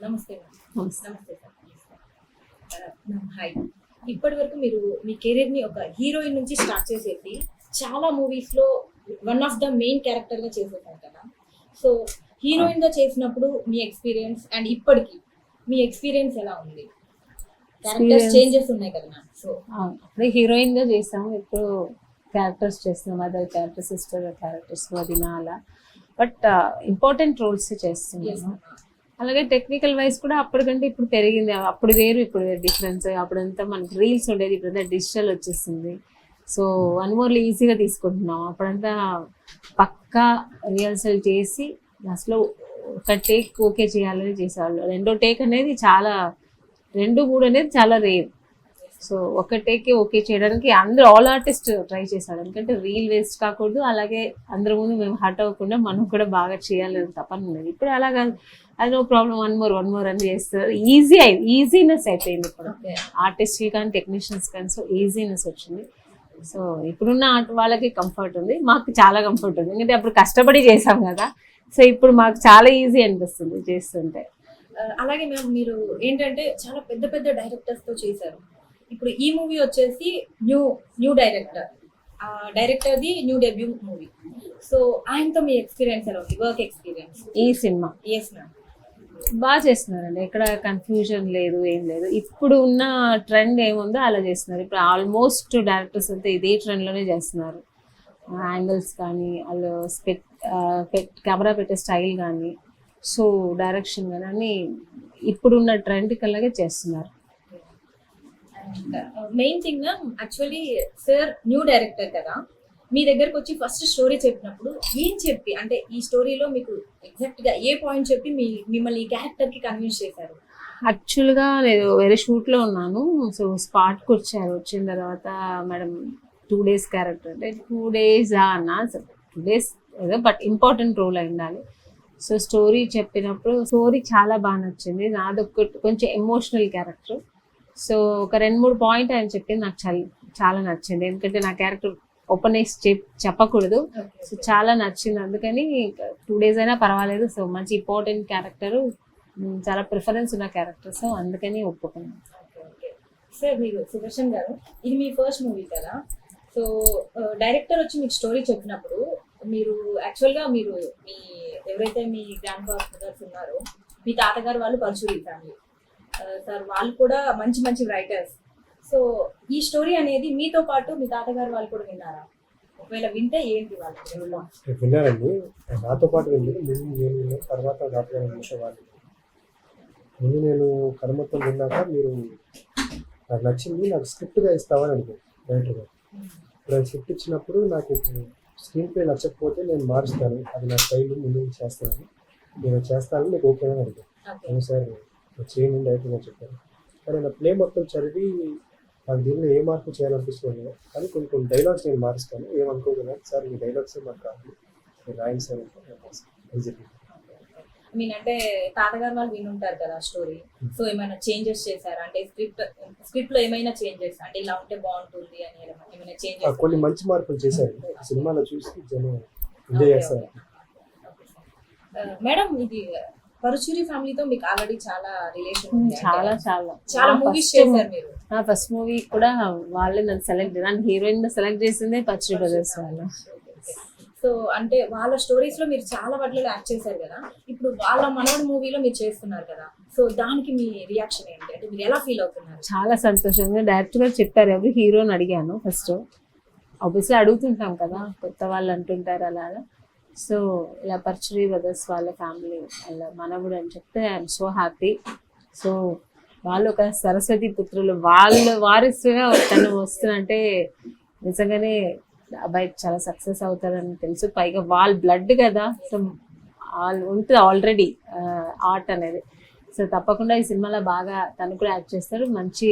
నమస్తే మ్యామ్. నమస్తే. నమస్తే సార్. Ma'am hi. ఇప్పటి వరకు మీరు మీ కెరీర్ ని ఒక హీరోయిన్ నుంచి స్టార్ట్ చేసేసి చాలా మూవీస్ లో one of the main character గా చేసేసారు కదా. సో హీరోయిన్ గా చేసినప్పుడు మీ ఎక్స్పీరియన్స్ అండ్ ఇప్పటికి మీ ఎక్స్పీరియన్స్ ఎలా ఉంది? క్యారెక్టర్స్ చేంజెస్ ఉన్నాయి కదా మ్యామ్. సో అప్పుడే హీరోయిన్ గా చేసాము, ఇప్పుడు క్యారెక్టర్స్ చేస్తున్నాం, మదర్ క్యారెక్టర్, సిస్టర్ క్యారెక్టర్స్, వదిన అలా. బట్ ఇంపార్టెంట్ రోల్స్ చేస్తున్నాము. అలాగే టెక్నికల్ వైజ్ కూడా అప్పటికంటే ఇప్పుడు పెరిగింది. అప్పుడు వేరు ఇప్పుడు వేరు డిఫరెన్స్. అప్పుడంతా మనకి రీల్స్ ఉండేది, ఇప్పుడంతా డిజిటల్ వచ్చేసింది. సో వన్ మోర్లు ఈజీగా తీసుకుంటున్నాం. అప్పుడంతా పక్కా రిహర్సల్ చేసి అసలు ఒక టేక్ ఓకే చేయాలని చేసేవాళ్ళు. రెండో టేక్ అనేది చాలా, 2-3 అనేది చాలా రేర్. సో ఒక టేక్ ఓకే చేయడానికి అందరూ ఆల్ ఆర్టిస్ట్ ట్రై చేశాడు. ఎందుకంటే రీల్ వేస్ట్ కాకూడదు, అలాగే అందరి ముందు మేము హర్ట్ అవ్వకుండా మనం కూడా బాగా చేయాలని తపన ఉండేది. ఇప్పుడు అలాగా అది నో ప్రాబ్లం, వన్ మోర్ అని చేస్తారు. ఈజీనెస్ అయిపోయింది ఇప్పుడు ఆర్టిస్ట్కి కానీ టెక్నీషియన్స్ కానీ. సో ఈజీనెస్ వచ్చింది. సో ఇప్పుడున్న వాళ్ళకి కంఫర్ట్ ఉంది, మాకు చాలా కంఫర్ట్ ఉంది. ఎందుకంటే అప్పుడు కష్టపడి చేసాం కదా. సో ఇప్పుడు మాకు చాలా ఈజీ అనిపిస్తుంది చేస్తుంటే. అలాగే మ్యామ్, మీరు ఏంటంటే చాలా పెద్ద పెద్ద డైరెక్టర్స్ తో చేశారు. ఇప్పుడు ఈ మూవీ వచ్చేసి న్యూ డైరెక్టర్ది న్యూ డెబ్యూ మూవీ. సో ఆయనతో మీ ఎక్స్పీరియన్స్ ఎలా ఉంది, వర్క్ ఎక్స్పీరియన్స్? ఈ సినిమా ఎస్ మ్యామ్, బాగా చేస్తున్నారండి, ఎక్కడ కన్ఫ్యూజన్ లేదు, ఏం లేదు. ఇప్పుడు ఉన్న ట్రెండ్ ఏముందో అలా చేస్తున్నారు. ఇప్పుడు ఆల్మోస్ట్ డైరెక్టర్స్ అంతా ఇదే ట్రెండ్లోనే చేస్తున్నారు. యాంగిల్స్ కానీ, వాళ్ళు కెమెరా పెట్టే స్టైల్ కానీ, సో డైరెక్షన్ కానీ అన్నీ ఇప్పుడున్న ట్రెండ్కి అలాగే చేస్తున్నారు. Main thing actually sir new director కదా, మీ దగ్గరకు వచ్చి ఫస్ట్ స్టోరీ చెప్పినప్పుడు ఏం చెప్పి, అంటే ఈ స్టోరీలో మీకు ఎగ్జాక్ట్ గా ఏ పాయింట్ చెప్పి మిమ్మల్ని ఈ క్యారెక్టర్ కి కన్విన్స్ చేశారు? యాక్చువల్గా నేను వేరే షూట్లో ఉన్నాను. సో స్పాట్కి వచ్చారు. వచ్చిన తర్వాత మేడం 2 days క్యారెక్టర్ అంటే 2 days అన్నా, 2 days ఏదో బట్ ఇంపార్టెంట్ రోల్ అయి ఉండాలి. సో స్టోరీ చెప్పినప్పుడు స్టోరీ చాలా బాగా నచ్చింది. నాదొక కొంచెం ఎమోషనల్ క్యారెక్టర్. సో ఒక 2-3 పాయింట్ ఆయన చెప్పింది నాకు చాలా నచ్చింది. ఎందుకంటే నా క్యారెక్టర్ ఓపెనైజ్ చెప్పకూడదు. సో చాలా నచ్చింది. అందుకని 2 days అయినా పర్వాలేదు. సో మంచి ఇంపార్టెంట్ క్యారెక్టర్, చాలా ప్రిఫరెన్స్ ఉన్న క్యారెక్టర్. సో అందుకని ఒప్పుకున్నాను. సార్ మీరు సుదర్శన్ గారు, ఇది మీ ఫస్ట్ మూవీ కదా. సో డైరెక్టర్ వచ్చి మీకు స్టోరీ చెప్పినప్పుడు మీరు యాక్చువల్గా మీరు మీ ఎవరైతే మీ గ్రాండ్ ఫాదర్స్ ఉన్నారో, మీ తాతగారు వాళ్ళు పరశురి ఫ్యామిలీ సార్, వాళ్ళు కూడా మంచి రైటర్స్. సో ఈ స్టోరీ అనేది మీతో పాటు మీ తాతగారు వాళ్ళు కూడా విన్నారా? ఒకవేళ వింటే ఏంటి వాళ్ళు? విన్నారండి, నాతో పాటు వెళ్ళి నేను తర్వాత తాతగారు వాళ్ళు. ముందు నేను కథ మొత్తం విన్నాక మీరు నాకు నచ్చింది, నాకు స్క్రిప్ట్గా ఇస్తామని అడిగాను డైరెక్టర్ గారు. ఇప్పుడు స్క్రిప్ట్ ఇచ్చినప్పుడు నాకు స్క్రీన్ ప్లే నచ్చకపోతే నేను మారుస్తాను, అది నా స్టైల్ ముందు చేస్తాను, నేను చేస్తాను, నీకు ఓకే అని అడిగాను. సార్ చేయండి డైరెక్టర్ గారు చెప్పారు. కానీ నా ప్లే మొత్తం చదివి నాకు దీనిలో ఏ మార్పు చేయాలనిపిస్తుంది, కానీ కొన్ని డైలాగ్స్ నేను మారుస్తాను, ఏమనుకోగలను సార్, ఈ డైలాగ్స్ మాకు కావాలి, మీరు రాయండి సార్ అంటే. అంటే తాతగారు వాళ్ళు వినుంటారు కదా స్టోరీ. సో ఏమైనా చేంజెస్ చేశారా? అంటే స్క్రిప్ట్ లో ఏమైనా చేంజెస్, అంటే ఇలా ఉంటే బాగుంటుంది అని ఏమైనా చేంజెస్? కొన్ని మంచి మార్పులు చేశారు, సినిమాలో చూసి జనం ఎంజాయ్ చేస్తారు. మేడం, ఇది పరుచూరి ఫ్యామిలీతో మీకు ఆల్రెడీ చాలా రిలేషన్, చాలా మూవీస్ చేశారు మీరు. నా ఫస్ట్ మూవీ కూడా వాళ్ళే నన్ను హీరోయిన్ సెలెక్ట్ చేసిందే పరుచూరి బ్రదర్స్ వాళ్ళు. సో అంటే వాళ్ళ స్టోరీస్ లో మీరు చాలా వాటిలో యాక్ట్ చేశారు కదా. ఇప్పుడు వాళ్ళ మనవడి మూవీలో మీరు చేస్తున్నారు కదా. సో దానికి మీ రియాక్షన్ ఏంటి, అంటే మీరు ఎలా ఫీల్ అవుతున్నారు? చాలా సంతోషంగా. డైరెక్టర్ గారు చెప్పారు ఎవరు హీరోని అడిగాను. ఫస్ట్ ఆబ్వియస్లీ అడుగుతుంటాం కదా, కొత్త వాళ్ళు అంటుంటారు అలాగా. సో ఇలా పరుచూరి బ్రదర్స్ వాళ్ళ ఫ్యామిలీ వాళ్ళ మనవుడు అని చెప్తే ఐఎమ్ సో హ్యాపీ. సో వాళ్ళు ఒక సరస్వతి పుత్రులు, వాళ్ళ వారసుగా తను వస్తున్నంటే నిజంగానే అబ్బాయి చాలా సక్సెస్ అవుతారని తెలుసు. పైగా వాళ్ళ బ్లడ్ కదా, సో వాళ్ళు ఉంటుంది ఆల్రెడీ ఆర్ట్ అనేది. సో తప్పకుండా ఈ సినిమాలో బాగా తను కూడా యాక్ట్ చేస్తాడు, మంచి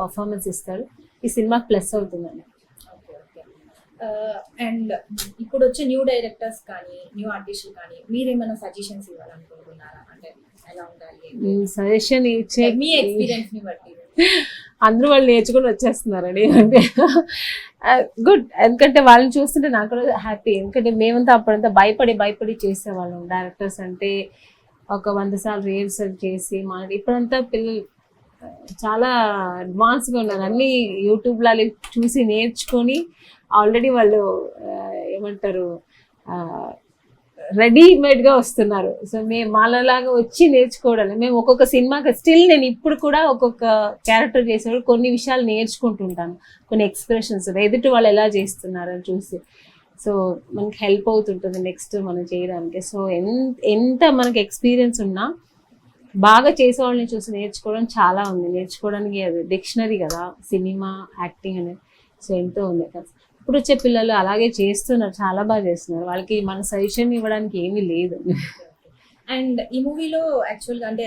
పర్ఫార్మెన్స్ ఇస్తాడు. ఈ సినిమా ప్లస్ అవుతుందని. అండ్ ఇప్పుడు వచ్చే న్యూ డైరెక్టర్స్ కానీ న్యూ ఆర్టిస్టులు కానీ మీరేమైనా సజెషన్స్ ఇవ్వాలనుకుంటున్నారా? అంటే ఎలా ఉండాలి సజెషన్ ఇచ్చే మీ ఎక్స్పీరియన్స్ ని బట్టి? అందరూ వాళ్ళు నేర్చుకుని వచ్చేస్తున్నారండి. అంటే గుడ్, ఎందుకంటే వాళ్ళని చూస్తుంటే నాకు కూడా హ్యాపీ. ఎందుకంటే మేమంతా అప్పుడంతా భయపడి చేసేవాళ్ళం. డైరెక్టర్స్ అంటే ఒక 100 సార్లు రిహర్సల్ చేసి ఇప్పుడంతా పిల్లలు చాలా అడ్వాన్స్గా ఉన్నారు, అన్నీ యూట్యూబ్లో చూసి నేర్చుకొని ఆల్రెడీ వాళ్ళు ఏమంటారు రెడీమేడ్గా వస్తున్నారు. సో మేము మాలాగా వచ్చి నేర్చుకోవడం, మేము ఒక్కొక్క సినిమాకి స్టిల్ నేను ఇప్పుడు కూడా ఒక్కొక్క క్యారెక్టర్ చేసేవాడు కొన్ని విషయాలు నేర్చుకుంటుంటాను, కొన్ని ఎక్స్ప్రెషన్స్ ఎదుటి వాళ్ళు ఎలా చేస్తున్నారు అని చూసి. సో మనకి హెల్ప్ అవుతుంటుంది నెక్స్ట్ మనం చేయడానికి. సో ఎంత మనకి ఎక్స్పీరియన్స్ ఉన్నా బాగా చేసే వాళ్ళని చూసి నేర్చుకోవడం చాలా ఉంది. నేర్చుకోవడానికి అది డిక్షనరీ కదా సినిమా యాక్టింగ్ అనేది. సో ఎంతో ఉంది కదా. ఇప్పుడు వచ్చే పిల్లలు అలాగే చేస్తున్నారు, చాలా బాగా చేస్తున్నారు. వాళ్ళకి మన సజెషన్ ఇవ్వడానికి ఏమీ లేదు. అండ్ ఈ మూవీలో యాక్చువల్గా అంటే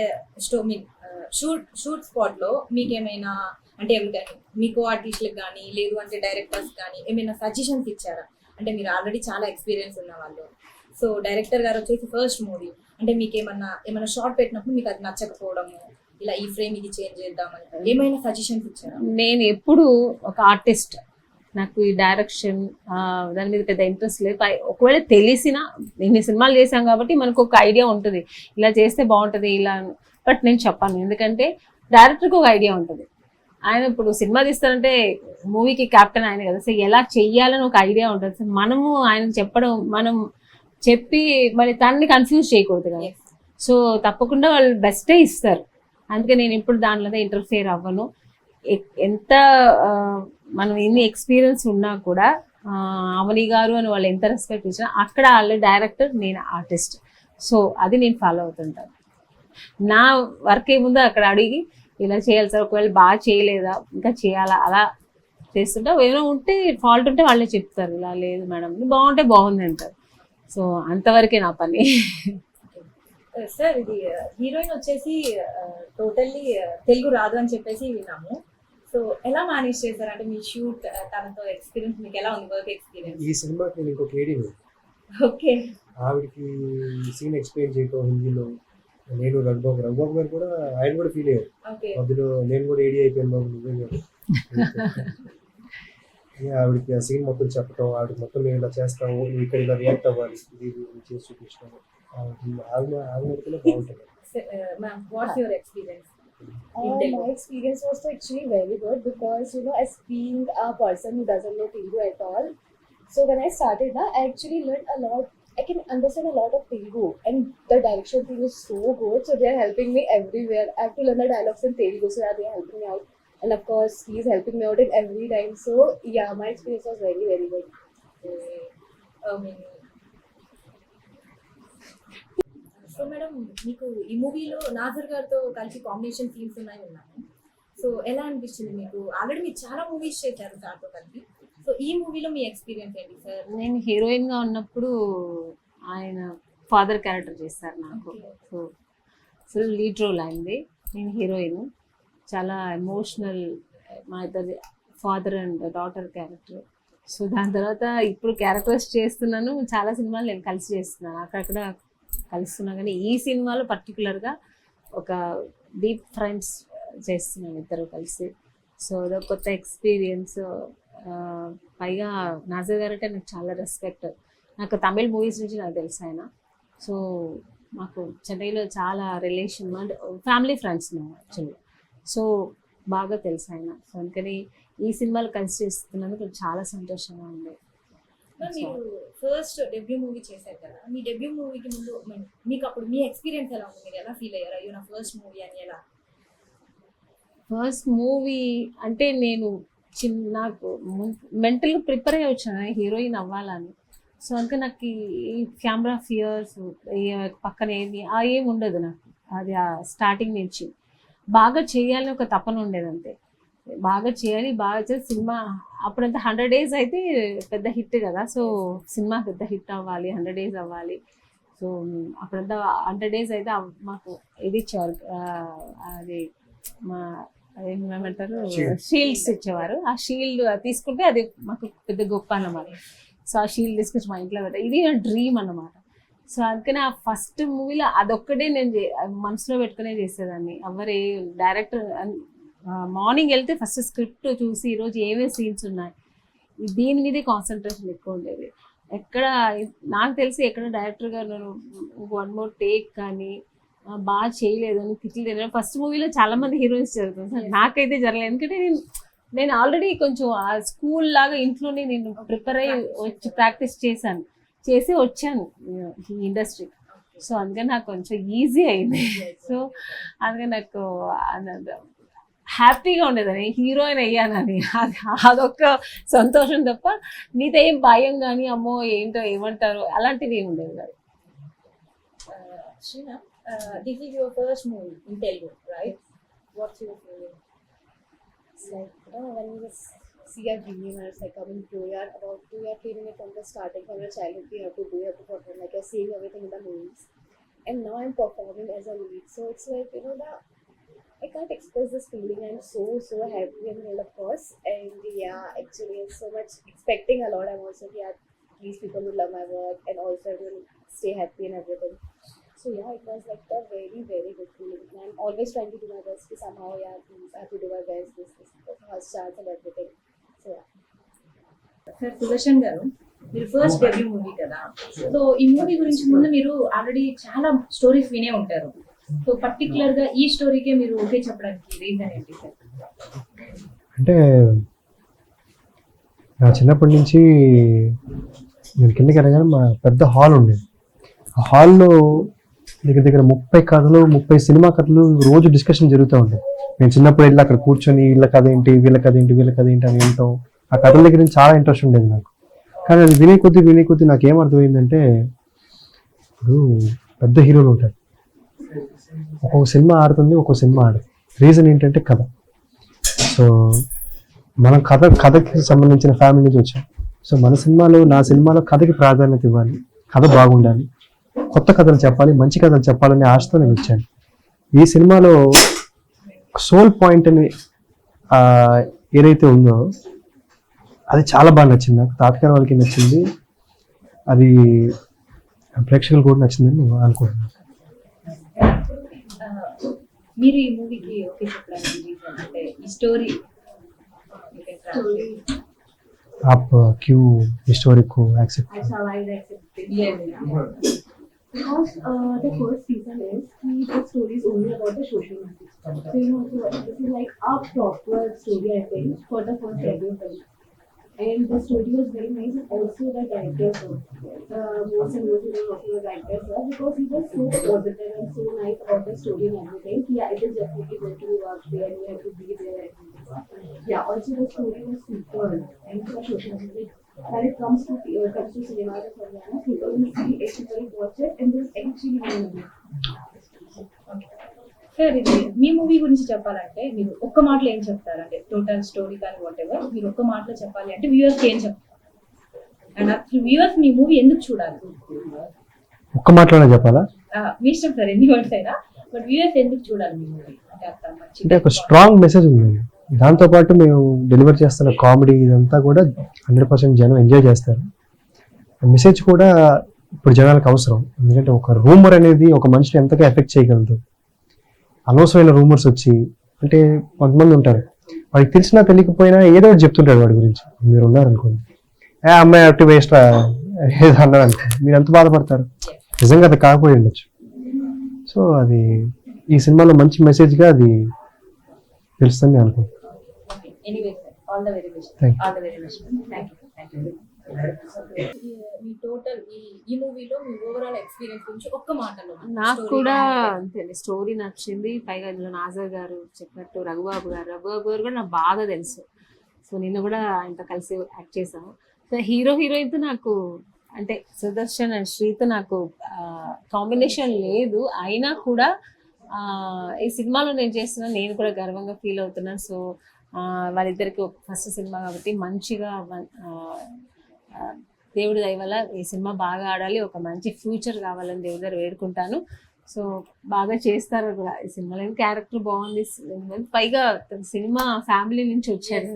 షూట్ స్పాట్లో మీకేమైనా అంటే మీకు ఆర్టిస్టులకు కానీ లేదు అంటే డైరెక్టర్స్ కానీ ఏమైనా సజెషన్స్ ఇచ్చారా? అంటే మీరు ఆల్రెడీ చాలా ఎక్స్పీరియన్స్ ఉన్న వాళ్ళు, సో డైరెక్టర్ గారు వచ్చేసి ఫస్ట్ మూవీ అంటే మీకు ఏమైనా షార్ట్ పెట్టినప్పుడు మీకు అది నచ్చకపోవడము, ఇలా ఈ ఫ్రేమ్ ఇది చేంజ్ చేద్దామని ఏమైనా సజెషన్స్ ఇచ్చారా? నేను ఎప్పుడు ఒక ఆర్టిస్ట్, నాకు ఈ డైరెక్షన్ దాని మీద పెద్ద ఇంట్రెస్ట్ లేదు. ఒకవేళ తెలిసినా ఇన్ని సినిమాలు చేశాం కాబట్టి మనకు ఒక ఐడియా ఉంటుంది, ఇలా చేస్తే బాగుంటుంది ఇలా. బట్ నేను చెప్పాను, ఎందుకంటే డైరెక్టర్కి ఒక ఐడియా ఉంటుంది. ఆయన ఇప్పుడు సినిమా తీస్తారంటే మూవీకి క్యాప్టెన్ ఆయన కదా, సో ఎలా చెయ్యాలని ఒక ఐడియా ఉంటుంది. సో మనము ఆయనకు చెప్పడం, మనం చెప్పి మరి తనని కన్ఫ్యూజ్ చేయకూడదు కదా. సో తప్పకుండా వాళ్ళు బెస్టే ఇస్తారు. అందుకే నేను ఇప్పుడు దానిలో ఇంటర్ఫియర్ అవ్వను. ఎంత మనం ఎన్ని ఎక్స్పీరియన్స్ ఉన్నా కూడా అవని గారు అని వాళ్ళు ఎంత రెస్పెక్ట్ ఇచ్చినా అక్కడ వాళ్ళు డైరెక్టర్, నేను ఆర్టిస్ట్. సో అది నేను ఫాలో అవుతుంటాను. నా వర్క్ ఏముందో అక్కడ అడిగి ఇలా చేయాలి సార్, ఒకవేళ బాగా చేయలేదా ఇంకా చేయాలా అలా చేస్తుంటా. ఏమైనా ఉంటే ఫాల్ట్ ఉంటే వాళ్ళే చెప్తారు, ఇలా లేదు మేడం బాగుంటే బాగుంది అంటారు. సో అంతవరకే నా పని. సార్ ఇది హీరోయిన్ వచ్చేసి టోటల్లీ తెలుగు రాదు అని చెప్పేసి విన్నాము. సో ఎలా మేనేజ్ చేశారు అంటే మీ షూట్ తనతో ఎక్స్పీరియన్స్ మీకు ఎలా ఉంది, వర్క్ ఎక్స్పీరియన్స్? ఈ సినిమాకి నేను ఇంకొక ఏడీ ఓకే, ఆవిడకి సీన్ ఎక్స్ప్లెయిన్ చేయటం హిందీలో, నేను రఘుబాబు గారు కూడా ఆయన కూడా ఫీల్ అయ్యారు. మధ్యలో నేను కూడా ఏడీ అయిపోయాను బాబు నిజంగా. ఆవిడకి ఆ సీన్ మొత్తం చెప్పటం, ఆవిడకి మొత్తం మేము ఇలా చేస్తాము, నువ్వు ఇక్కడ ఇలా రియాక్ట్ అవ్వాలి, ఇది చేసి చూపించడం, ఆవిడ కూడా బాగుంటుంది. Ma'am what's your experience? My experience was actually very good because, you know, as being a person who doesn't know Telugu at all, so when I started, I actually learned a lot. I can understand a lot of Telugu, and the direction team is so good. So they are helping me everywhere. I have to learn the dialogues in Telugu, so they are helping me out. And of course, he is helping me out in every time. So yeah, my experience was very, very good. So madam మీకు ఈ మూవీలో నాజర్ గారితో కలిసి combination scenes ఉన్నాయి విన్నాము. So ఎలా అనిపించింది మీకు? ఆల్రెడీ మీరు చాలా మూవీస్ చేశారు దాంతో కలిపి. సో ఈ మూవీలో మీ ఎక్స్పీరియన్స్ ఏంటి సార్? నేను హీరోయిన్గా ఉన్నప్పుడు ఆయన ఫాదర్ క్యారెక్టర్ చేస్తారు నాకు. సో ఫుల్ లీడ్ రోల్ అయింది. నేను హీరోయిన్, చాలా ఎమోషనల్, మా ఇద్దరి father and daughter character. So దాని తర్వాత ఇప్పుడు క్యారెక్టర్స్ చేస్తున్నాను, చాలా సినిమాలు నేను కలిసి చేస్తున్నాను, అక్కడక్కడ కలుస్తున్నా. కానీ ఈ సినిమాలో పర్టికులర్గా ఒక డీప్ ఫ్రెండ్స్ చేస్తున్నాను ఇద్దరు కలిసి. సో అదొక కొత్త ఎక్స్పీరియన్స్. పైగా నాజర్ గారు అంటే నాకు చాలా రెస్పెక్ట్. నాకు తమిళ్ మూవీస్ నుంచి నాకు తెలుసు ఆయన. సో మాకు చెన్నైలో చాలా రిలేషన్, ఫ్యామిలీ ఫ్రెండ్స్ మేము యాక్చువల్లీ. సో బాగా తెలుసు ఆయన. సో అందుకని ఈ సినిమాలు కలిసి చేస్తున్నందుకు చాలా సంతోషంగా ఉంది. మీరు ఫస్ట్ డెబ్యూ మూవీ చేశారు కదా, మీ డెబ్యూ మూవీకి ముందు మీకు అప్పుడు మీ ఎక్స్పీరియన్స్ ఎలా ఉంది? మీరు ఎలా ఫీల్ అయ్యారు? అయ్యో నా ఫస్ట్ మూవీ అని ఎలా? ఫస్ట్ మూవీ అంటే నేను నాకు మెంటల్గా ప్రిపేర్ అయ్యి వచ్చాను హీరోయిన్ అవ్వాలని. సో అందుకే నాకు ఈ కెమెరా ఫియర్స్ పక్కన ఏమి ఏమి ఉండదు నాకు. అది స్టార్టింగ్ నుంచి బాగా చేయాలని ఒక తపన ఉండేది అంతే. బాగా చేయాలి, బాగా చేసి సినిమా అప్పుడంతా 100 days అయితే పెద్ద హిట్ కదా. సో సినిమా పెద్ద హిట్ అవ్వాలి, 100 days అవ్వాలి. సో అప్పుడంతా 100 days అయితే మాకు ఇది ఇచ్చేవారు, అది మా ఏమంటారు షీల్డ్స్ ఇచ్చేవారు. ఆ షీల్డ్ తీసుకుంటే అది మాకు పెద్ద గొప్ప అన్నమాట. సో ఆ షీల్డ్ తీసుకొచ్చి మా ఇంట్లో పెట్టా, ఇది నా డ్రీమ్ అన్నమాట. సో అందుకని ఆ ఫస్ట్ మూవీలో అదొక్కటే నేను మనసులో పెట్టుకునే చేసేదాన్ని. ఎవరు డైరెక్టర్ మార్నింగ్ వెళ్తే ఫస్ట్ స్క్రిప్ట్ చూసి ఈరోజు ఏమేమి సీన్స్ ఉన్నాయి దీని మీదే కాన్సన్ట్రేషన్ ఎక్కువ ఉండేది. ఎక్కడ నాకు తెలిసి ఎక్కడ డైరెక్టర్ గారు 1 more టేక్ కానీ బాగా చేయలేదు అని తిట్లు తినడం ఫస్ట్ మూవీలో చాలా మంది హీరోయిన్స్ జరుగుతుంది సార్, నాకైతే జరగలేదు. ఎందుకంటే నేను ఆల్రెడీ కొంచెం ఆ స్కూల్ లాగా ఇంట్లోనే నేను ప్రిపేర్ అయ్యి వచ్చి ప్రాక్టీస్ చేసి వచ్చాను ఈ ఇండస్ట్రీకి. సో అందుకని నాకు కొంచెం ఈజీ అయింది. సో అందుకని నాకు హ్యాపీగా ఉండేదని హీరోయిన్ అయ్యానని అదొక సంతోషం తప్ప నీతో ఏం భయం కానీ అమ్మో ఏంటో ఏమంటారు అలాంటివి ఏమి ఉండేది కాదు. Srinath, this is your first movie in Telugu, right? What's your feeling? It's like, when we just see a dream and it's like coming true, we are feeling it from the starting, from your childhood, you have to perform, like you're seeing everything in the movies. And now I'm performing as a lead. So it's like, I can't express this feeling. I'm so happy and well, of course. And yeah, actually, I'm so much expecting a lot. I'm also, please people will love my work and also will stay happy and everything. So yeah, it was like a very, very good feeling. And I'm always trying to do my best. Somehow, please, I have to do my best. This the first chance and everything. So yeah. Sir Sudarshan గారు, మీరు first debut movie కదా, so ఈ movie గురించి ముందు మీరు already చాలా stories వినే ఉంటారు. సో పర్టికులర్ గా ఈ స్టోరీకే మీరు ఓకే చెప్పడానికి రీజన్ ఏంటి సార్? అంటే నా చిన్నప్పటి నుంచి నేను కిందకి వెళ్ళగానే మా పెద్ద హాల్ ఉండేది. ఆ హాల్లో దగ్గర 30 కథలు 30 సినిమా కథలు రోజు డిస్కషన్ జరుగుతూ ఉంటాయి. నేను చిన్నప్పుడు వెళ్ళి అక్కడ కూర్చొని వీళ్ళ కథ ఏంటి వీళ్ళ కథ ఏంటి అని వింటాం. ఆ కథల దగ్గర నుంచి చాలా ఇంట్రెస్ట్ ఉండేది నాకు. కానీ అది వినే కొద్దీ నాకు ఏమర్థమైందంటే, ఇప్పుడు పెద్ద హీరోలు ఉంటారు, ఒక్కొక్క సినిమా ఆడుతుంది, ఒక్కొక్క సినిమా ఆడదు. రీజన్ ఏంటంటే కథ. సో మనం కథకి సంబంధించిన ఫ్యామిలీ నుంచి వచ్చాం. సో నా సినిమాలో కథకి ప్రాధాన్యత ఇవ్వాలి, కథ బాగుండాలి, కొత్త కథలు చెప్పాలి, మంచి కథలు చెప్పాలనే ఆశతో నేను వచ్చాను. ఈ సినిమాలో సోల్ పాయింట్ అని ఏదైతే ఉందో అది చాలా బాగా నచ్చింది నాకు. తాత్కాల వాళ్ళకి నచ్చింది, అది ప్రేక్షకులు కూడా నచ్చిందని నేను అనుకుంటున్నాను. మీరు ఈ మూవీకి ఓకే చెప్పడానికి రీజన్ అంటే ఈ స్టోరీ आप क्यों स्टोरी को accept? Because the first reason is the story is only about the social message. So this is like a proper story, I think, for the first debut film. And the story was very nice, and also the director, most and most of the director, because he was so positive and so nice about the story and everything. Yeah, it is definitely going to be watched there, and you have to be there. Yeah, also the story was super, and the social message. When it comes to cinema, people will see it, people will watch it, and this actually means. Sir, ఇది మీ movie గురించి చెప్పాలంటే మీరు ఒక్క మాటలో ఏం చెప్తారు? అంటే total story కానీ వాట్ ఎవర్ మీరు ఒక్క మాటలో చెప్పాలి అంటే వ్యూవర్స్కి ఏం చెప్తారు? అండ్ అసలు వ్యూవర్స్ మీ మూవీ ఎందుకు చూడాలి? ఒక్క మాటలోనే చెప్పాలా? మీ ఇష్టం సార్, ఎన్ని వర్డ్స్ అయినా, బట్ వ్యూవర్స్ ఎందుకు చూడాలి మీ మూవీ? అంటే ఒక స్ట్రాంగ్ మెసేజ్ ఉంది. దాంతోపాటు మేము డెలివర్ చేస్తున్న కామెడీ ఇదంతా కూడా 100% జనం ఎంజాయ్ చేస్తారు. మెసేజ్ కూడా ఇప్పుడు జనాలకు అవసరం. ఎందుకంటే ఒక రూమర్ అనేది ఒక మనిషిని ఎంతగా ఎఫెక్ట్ చేయగలదు. అనవసరమైన రూమర్స్ వచ్చి, అంటే కొంతమంది ఉంటారు, వాడికి తెలిసినా తెలియకపోయినా ఏదో ఒకటి చెప్తుంటాడు వాడి గురించి. మీరు ఉన్నారనుకోండి, అమ్మాయి అటు వేస్ట్ ఏదో అన్నారు అనుకోండి, మీరు ఎంత బాధపడతారు. నిజంగా అది కాకపోయి ఉండొచ్చు. సో అది ఈ సినిమాలో మంచి మెసేజ్గా అది తెలుస్తుంది నేను అనుకుంటున్నాను. Anyway, sir, all the very best. Thank you. All the very best. Thank you. Me total ఈ మూవీలో మీ ఓవరాల్ ఎక్స్పీరియన్స్ గురించి ఒక్క మాటలో. నాకు కూడా అంతే, స్టోరీ నచ్చింది. పైగా ఇందులో నాజర్ గారు చెప్పినట్టు రఘుబాబు గారు కూడా నాకు బాగా తెలుసు. సో నేను కూడా ఆయనతో కలిసి యాక్ట్ చేశాను. సో హీరోయిన్తో నాకు అంటే సుదర్శన్ అండ్ శ్రీతో నాకు కాంబినేషన్ లేదు, అయినా కూడా ఈ సినిమాలో నేను చేస్తున్నా, నేను కూడా గర్వంగా ఫీల్ అవుతున్నాను. సో వాళ్ళిద్దరికి ఫస్ట్ సినిమా కాబట్టి మంచిగా దేవుడి దయ వల్ల ఈ సినిమా బాగా ఆడాలి, ఒక మంచి ఫ్యూచర్ కావాలని దేవుడి దగ్గర వేడుకుంటాను. సో బాగా చేస్తారు కూడా ఈ సినిమాలో. క్యారెక్టర్ బాగుంది, పైగా సినిమా ఫ్యామిలీ నుంచి వచ్చారు,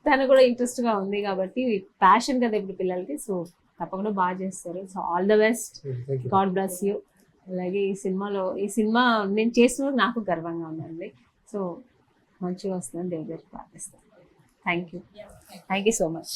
తను కూడా ఇంట్రెస్ట్గా ఉంది కాబట్టి ప్యాషన్ కదా ఇప్పుడు పిల్లలకి. సో తప్పకుండా బాగా చేస్తారు. So all the best, God bless you. అలాగే ఈ సినిమా నేను చేస్తున్నది నాకు గర్వంగా ఉందండి. సో మంచిగా వస్తుందని దేవుడి దగ్గర ప్రార్థిస్తాను. Thank you so much.